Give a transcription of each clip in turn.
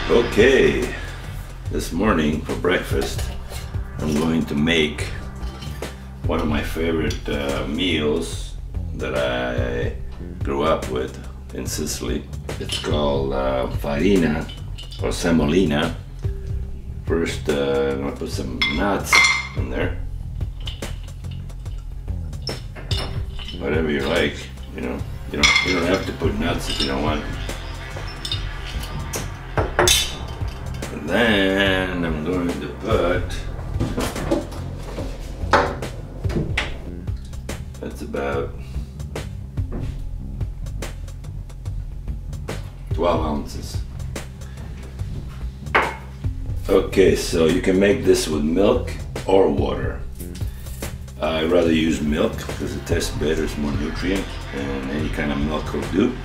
Okay, this morning for breakfast I'm going to make one of my favorite meals that I grew up with in Sicily. It's called Farina or Semolina. First I'm going to put some nuts in there. Whatever you like, you know. You don't have to put nuts if you don't want. And then I'm going to put, that's about 12 ounces. Okay, so you can make this with milk or water. I'd rather use milk because it tastes better, it's more nutrient, and any kind of milk will do.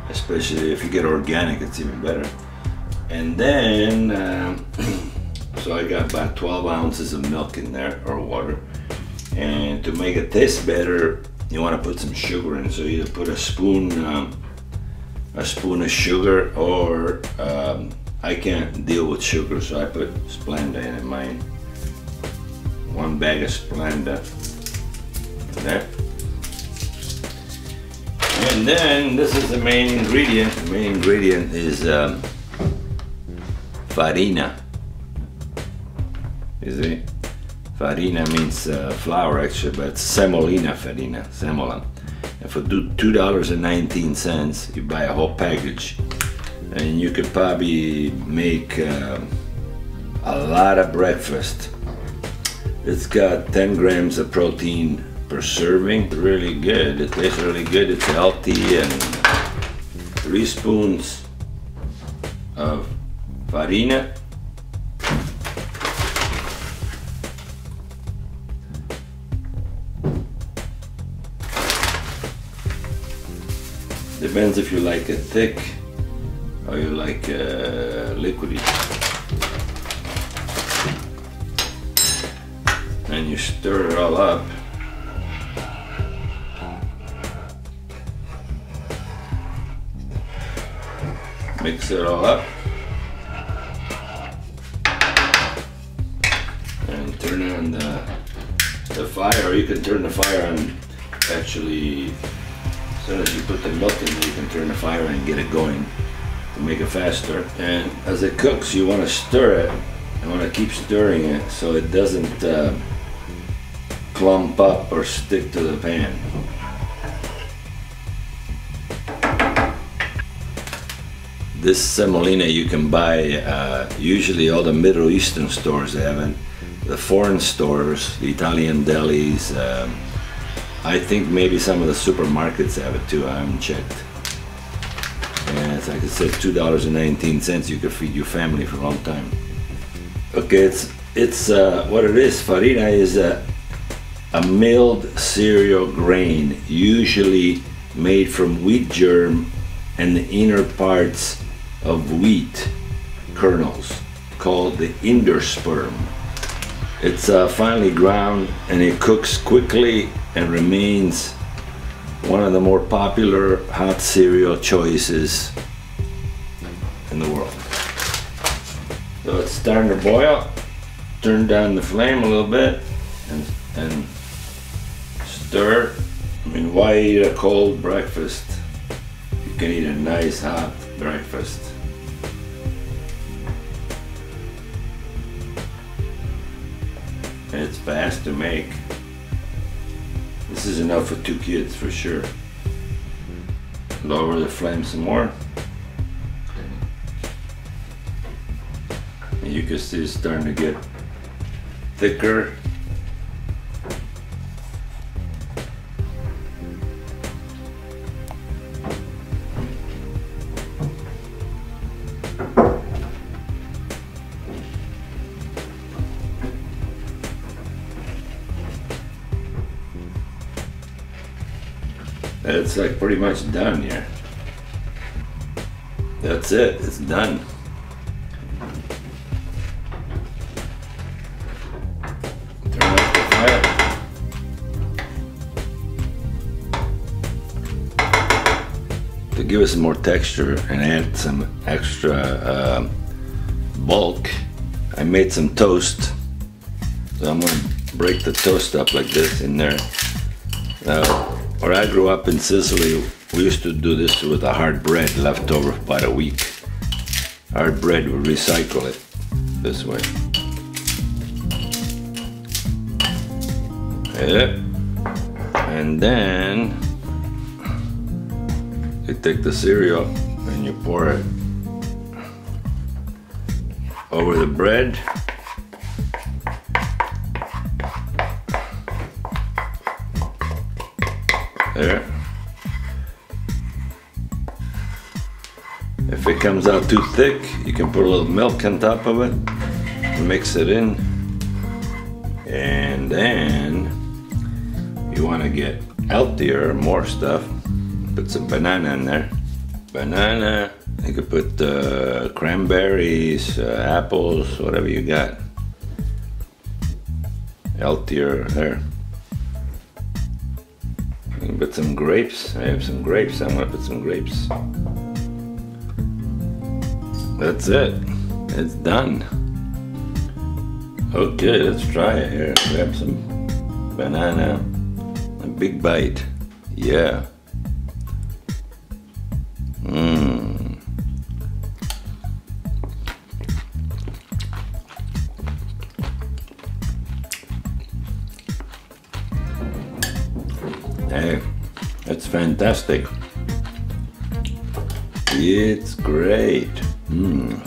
Especially if you get organic, it's even better. And then, so I got about 12 ounces of milk in there, or water. And to make it taste better, you want to put some sugar in. So you either put a spoon of sugar, or I can't deal with sugar, so I put Splenda in mine. 1 bag of Splenda. There. And then this is the main ingredient. The main ingredient is Farina. You see? Farina means flour actually, but it's Semolina Farina, Semola. And for $2.19 you buy a whole package, and you could probably make a lot of breakfast. It's got 10 grams of protein per serving. Really good. It tastes really good. It's healthy. And 3 spoons of farina. Depends if you like it thick or you like liquidy. And you stir it all up. Mix it all up. And turn on the fire. You can turn the fire on actually, as soon as you put the milk in there, you can turn the fire and get it going to make it faster. And as it cooks, you want to stir it. You want to keep stirring it so it doesn't clump up or stick to the pan. This semolina you can buy usually all the Middle Eastern stores. They have it. The foreign stores, the Italian delis. I think maybe some of the supermarkets have it too. I haven't checked. And it's like I said, $2.19. You could feed your family for a long time. Okay, it's what it is. Farina is a milled cereal grain, usually made from wheat germ and the inner parts of wheat kernels, called the endosperm. It's finely ground, and it cooks quickly and remains one of the more popular hot cereal choices in the world. So it's starting to boil. Turn down the flame a little bit and stir. I mean, why eat a cold breakfast? You can eat a nice hot breakfast. And it's fast to make. This is enough for 2 kids for sure. Lower the flame some more. And you can see it's starting to get thicker. It's like pretty much done here. That's it, it's done. Turn off the fire. To give it some more texture and add some extra bulk. I made some toast, so I'm gonna break the toast up like this in there. Now, where I grew up in Sicily, we used to do this with a hard bread left over for about a week. Hard bread, we recycle it this way. Yep. And then you take the cereal and you pour it over the bread. There. If it comes out too thick, you can put a little milk on top of it, mix it in, and then you want to get healthier, more stuff, put some banana in there. Banana, you could put cranberries, apples, whatever you got. Healthier there. You can put some grapes. I have some grapes. I'm gonna put some grapes. That's it. It's done. Okay, let's try it here. Grab some banana. A big bite. Yeah. Mmm. Hey, that's fantastic. It's great. Mmm.